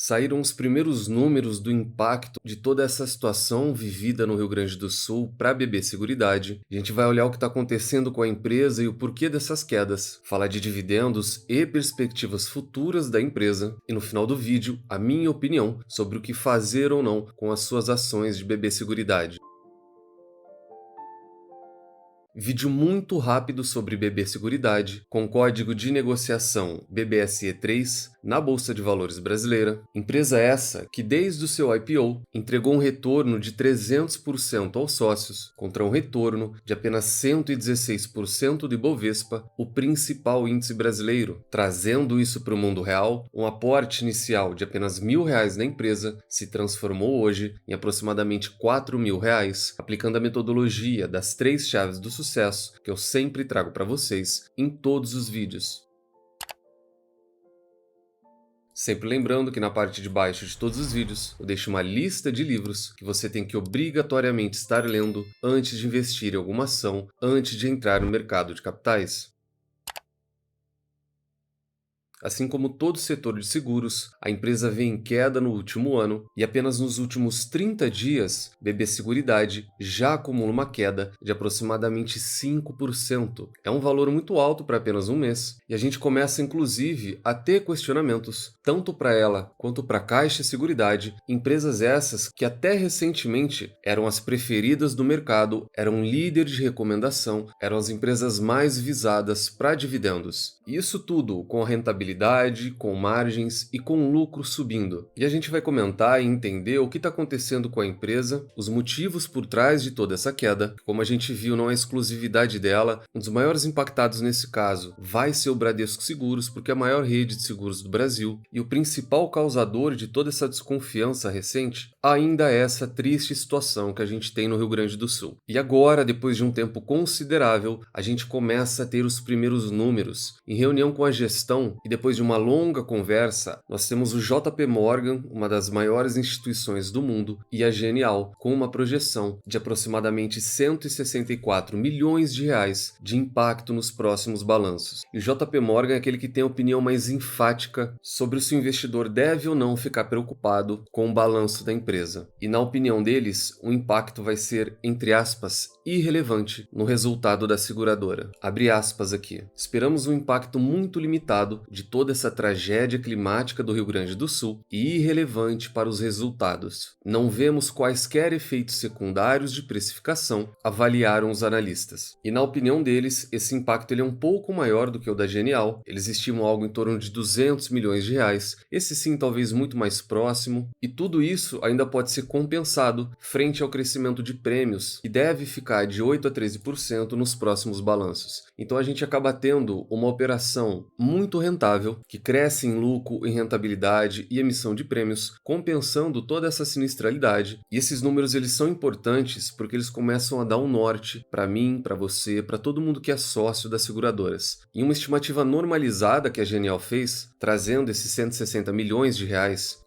saíram os primeiros números do impacto de toda essa situação vivida no Rio Grande do Sul para a BB Seguridade. A gente vai olhar o que está acontecendo com a empresa e o porquê dessas quedas, falar de dividendos e perspectivas futuras da empresa e no final do vídeo, a minha opinião sobre o que fazer ou não com as suas ações de BB Seguridade. Vídeo muito rápido sobre BB Seguridade, com código de negociação BBSE3 na Bolsa de Valores brasileira. Empresa essa que desde o seu IPO entregou um retorno de 300% aos sócios, contra um retorno de apenas 116% do Ibovespa, o principal índice brasileiro. Trazendo isso para o mundo real, um aporte inicial de apenas R$ 1.000 na empresa se transformou hoje em aproximadamente R$ 4.000, aplicando a metodologia das 3 chaves do sucesso que eu sempre trago para vocês em todos os vídeos. Sempre lembrando que na parte de baixo de todos os vídeos eu deixo uma lista de livros que você tem que obrigatoriamente estar lendo antes de investir em alguma ação, antes de entrar no mercado de capitais. Assim como todo o setor de seguros, a empresa vem em queda no último ano e apenas nos últimos 30 dias, BB Seguridade já acumula uma queda de aproximadamente 5%. É um valor muito alto para apenas um mês e a gente começa inclusive a ter questionamentos, tanto para ela quanto para a Caixa Seguridade, empresas essas que até recentemente eram as preferidas do mercado, eram líder de recomendação, eram as empresas mais visadas para dividendos. E isso tudo com a rentabilidade, com margens e com lucro subindo. E a gente vai comentar e entender o que está acontecendo com a empresa, os motivos por trás de toda essa queda. Como a gente viu, não é exclusividade dela. Um dos maiores impactados nesse caso vai ser o Bradesco Seguros, porque é a maior rede de seguros do Brasil. E o principal causador de toda essa desconfiança recente ainda é essa triste situação que a gente tem no Rio Grande do Sul. E agora, depois de um tempo considerável, a gente começa a ter os primeiros números. Em reunião com a gestão e depois de uma longa conversa, nós temos o JP Morgan, uma das maiores instituições do mundo, e a Genial, com uma projeção de aproximadamente R$ 164 milhões de impacto nos próximos balanços. E o JP Morgan é aquele que tem a opinião mais enfática sobre se o investidor deve ou não ficar preocupado com o balanço da empresa. E na opinião deles, o impacto vai ser, entre aspas, irrelevante no resultado da seguradora. Abre aspas aqui. Esperamos um impacto muito limitado de toda essa tragédia climática do Rio Grande do Sul e irrelevante para os resultados. Não vemos quaisquer efeitos secundários de precificação, avaliaram os analistas. E na opinião deles, esse impacto ele é um pouco maior do que o da Genial. Eles estimam algo em torno de R$ 200 milhões, esse sim talvez muito mais próximo, e tudo isso ainda pode ser compensado frente ao crescimento de prêmios, que deve ficar de 8 a 13% nos próximos balanços. Então a gente acaba tendo uma operação muito rentável, que cresce em lucro, em rentabilidade e emissão de prêmios, compensando toda essa sinistralidade. E esses números eles são importantes porque eles começam a dar um norte para mim, para você, para todo mundo que é sócio das seguradoras. Em uma estimativa normalizada que a Genial fez, trazendo esses R$ 160 milhões,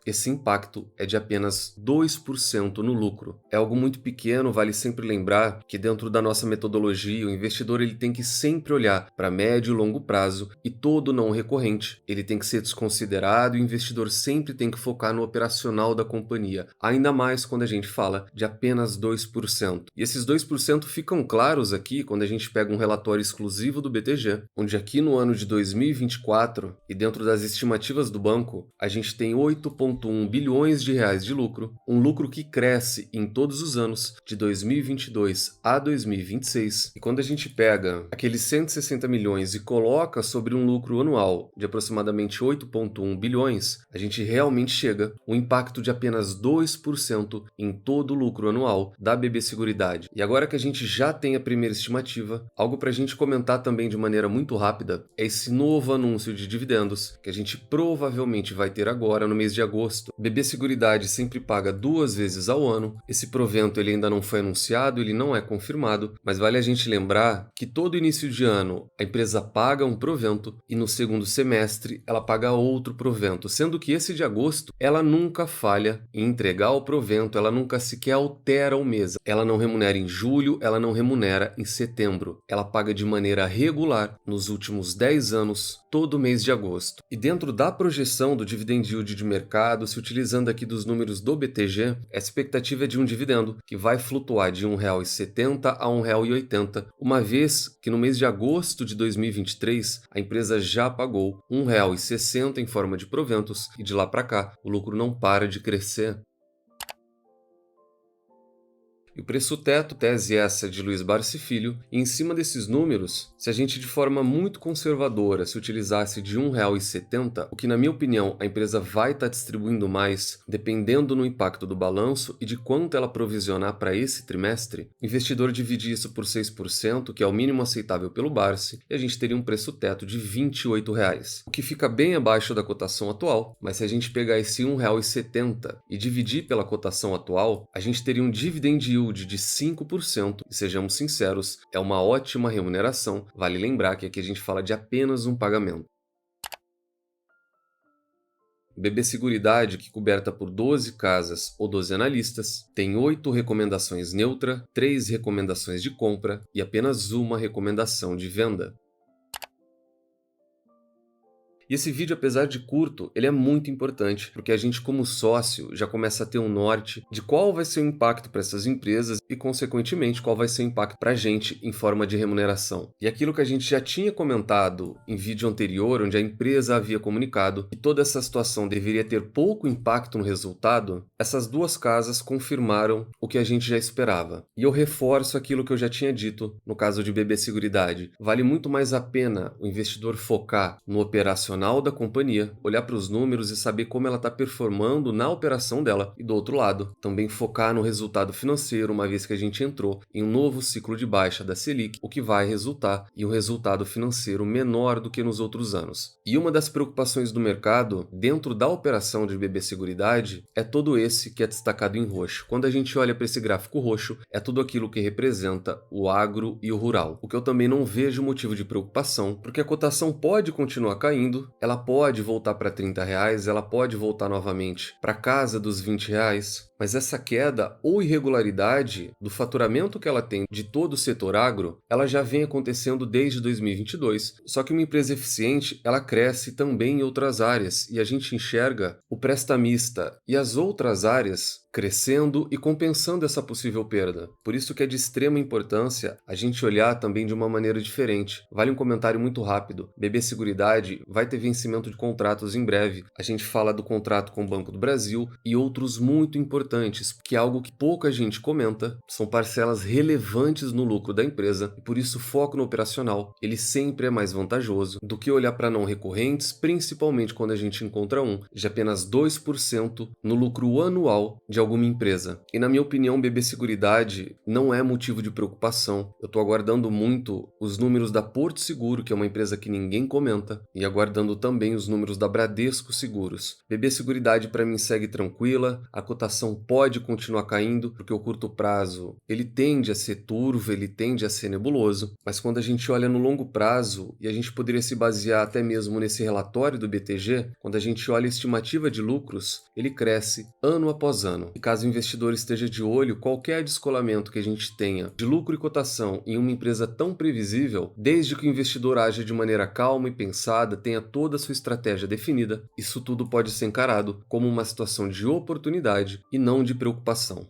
esse impacto é de apenas 2% no lucro. É algo muito pequeno, vale sempre lembrar que dentro da nossa metodologia, o investidor ele tem que sempre olhar para médio e longo prazo e todo não recorrente, ele tem que ser desconsiderado e o investidor sempre tem que focar no operacional da companhia, ainda mais quando a gente fala de apenas 2%. E esses 2% ficam claros aqui quando a gente pega um relatório exclusivo do BTG, onde aqui no ano de 2024 e dentro das estimativas do banco, a gente tem 8,1 bilhões de lucro, um lucro que cresce em todos os anos, de 2022 a 2026. E quando a gente pega aqueles 160 milhões e coloca sobre um lucro anual de aproximadamente 8,1 bilhões, a gente realmente chega um impacto de apenas 2% em todo o lucro anual da BB Seguridade. E agora que a gente já tem a primeira estimativa, algo para a gente comentar também de maneira muito rápida é esse novo anúncio de dividendos que a gente provavelmente vai ter agora no mês de agosto. BB Seguridade sempre paga 2 vezes ao ano. Esse provento ele ainda não foi anunciado, ele não é confirmado, mas vale a gente lembrar que todo início de ano a empresa paga um provento e no segundo semestre trimestre ela paga outro provento, sendo que esse de agosto ela nunca falha em entregar o provento, ela nunca sequer altera o mês. Ela não remunera em julho, ela não remunera em setembro. Ela paga de maneira regular nos últimos 10 anos, todo mês de agosto. E dentro da projeção do dividend yield de mercado, se utilizando aqui dos números do BTG, a expectativa é de um dividendo que vai flutuar de R$ 1,70 a R$ 1,80, uma vez que no mês de agosto de 2023 a empresa já pagou R$ 1,60 em forma de proventos e de lá para cá o lucro não para de crescer. E o preço teto, tese essa de Luiz Barsi Filho, e em cima desses números, se a gente de forma muito conservadora se utilizasse de R$ 1,70, o que na minha opinião a empresa vai estar distribuindo mais, dependendo no impacto do balanço e de quanto ela provisionar para esse trimestre, o investidor dividir isso por 6%, que é o mínimo aceitável pelo Barsi, e a gente teria um preço teto de R$ 28, o que fica bem abaixo da cotação atual, mas se a gente pegar esse R$ 1,70 e dividir pela cotação atual, a gente teria um dividend yield de 5%, e sejamos sinceros, é uma ótima remuneração. Vale lembrar que aqui a gente fala de apenas um pagamento. BB Seguridade, que coberta por 12 casas ou 12 analistas, tem 8 recomendações neutra, 3 recomendações de compra e apenas uma recomendação de venda. E esse vídeo, apesar de curto, ele é muito importante, porque a gente como sócio já começa a ter um norte de qual vai ser o impacto para essas empresas e, consequentemente, qual vai ser o impacto para a gente em forma de remuneração. E aquilo que a gente já tinha comentado em vídeo anterior, onde a empresa havia comunicado que toda essa situação deveria ter pouco impacto no resultado, essas duas casas confirmaram o que a gente já esperava. E eu reforço aquilo que eu já tinha dito no caso de BB Seguridade. Vale muito mais a pena o investidor focar no operacional da companhia, olhar para os números e saber como ela está performando na operação dela. E do outro lado, também focar no resultado financeiro, uma vez que a gente entrou em um novo ciclo de baixa da Selic, o que vai resultar em um resultado financeiro menor do que nos outros anos. E uma das preocupações do mercado, dentro da operação de BB Seguridade, é todo esse que é destacado em roxo. Quando a gente olha para esse gráfico roxo, é tudo aquilo que representa o agro e o rural. O que eu também não vejo motivo de preocupação, porque a cotação pode continuar caindo, ela pode voltar para R$ 30, ela pode voltar novamente para casa dos R$ 20, mas essa queda ou irregularidade do faturamento que ela tem de todo o setor agro, ela já vem acontecendo desde 2022, só que uma empresa eficiente, ela cresce também em outras áreas, e a gente enxerga o prestamista e as outras áreas crescendo e compensando essa possível perda. Por isso que é de extrema importância a gente olhar também de uma maneira diferente. Vale um comentário muito rápido. BB Seguridade vai ter vencimento de contratos em breve. A gente fala do contrato com o Banco do Brasil e outros muito importantes, que é algo que pouca gente comenta, são parcelas relevantes no lucro da empresa e por isso o foco no operacional, ele sempre é mais vantajoso do que olhar para não recorrentes, principalmente quando a gente encontra um de apenas 2% no lucro anual de alguma empresa. E na minha opinião, BB Seguridade não é motivo de preocupação. Eu estou aguardando muito os números da Porto Seguro, que é uma empresa que ninguém comenta, e aguardando também os números da Bradesco Seguros. BB Seguridade para mim segue tranquila, a cotação pode continuar caindo, porque o curto prazo ele tende a ser turvo, ele tende a ser nebuloso, mas quando a gente olha no longo prazo, e a gente poderia se basear até mesmo nesse relatório do BTG, quando a gente olha a estimativa de lucros, ele cresce ano após ano. E caso o investidor esteja de olho, qualquer descolamento que a gente tenha de lucro e cotação em uma empresa tão previsível, desde que o investidor aja de maneira calma e pensada, tenha toda a sua estratégia definida, isso tudo pode ser encarado como uma situação de oportunidade e não de preocupação.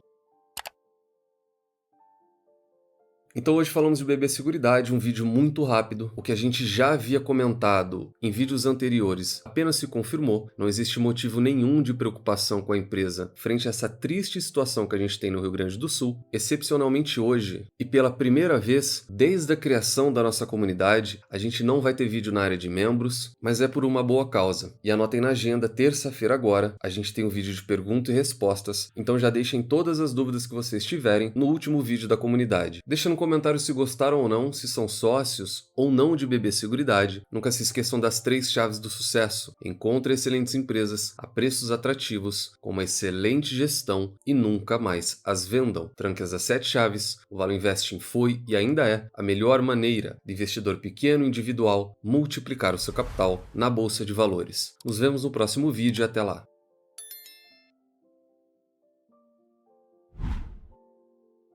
Então hoje falamos de BB Seguridade, um vídeo muito rápido. O que a gente já havia comentado em vídeos anteriores apenas se confirmou. Não existe motivo nenhum de preocupação com a empresa frente a essa triste situação que a gente tem no Rio Grande do Sul. Excepcionalmente hoje, e pela primeira vez desde a criação da nossa comunidade, a gente não vai ter vídeo na área de membros, mas é por uma boa causa. E anotem na agenda, terça-feira agora, a gente tem um vídeo de perguntas e respostas, então já deixem todas as dúvidas que vocês tiverem no último vídeo da comunidade. Deixa no comentário comentários se gostaram ou não, se são sócios ou não de BB Seguridade. Nunca se esqueçam das 3 chaves do sucesso. Encontre excelentes empresas a preços atrativos, com uma excelente gestão e nunca mais as vendam. Tranque as 7 chaves. O Valor Investing foi e ainda é a melhor maneira de investidor pequeno individual multiplicar o seu capital na Bolsa de Valores. Nos vemos no próximo vídeo e até lá.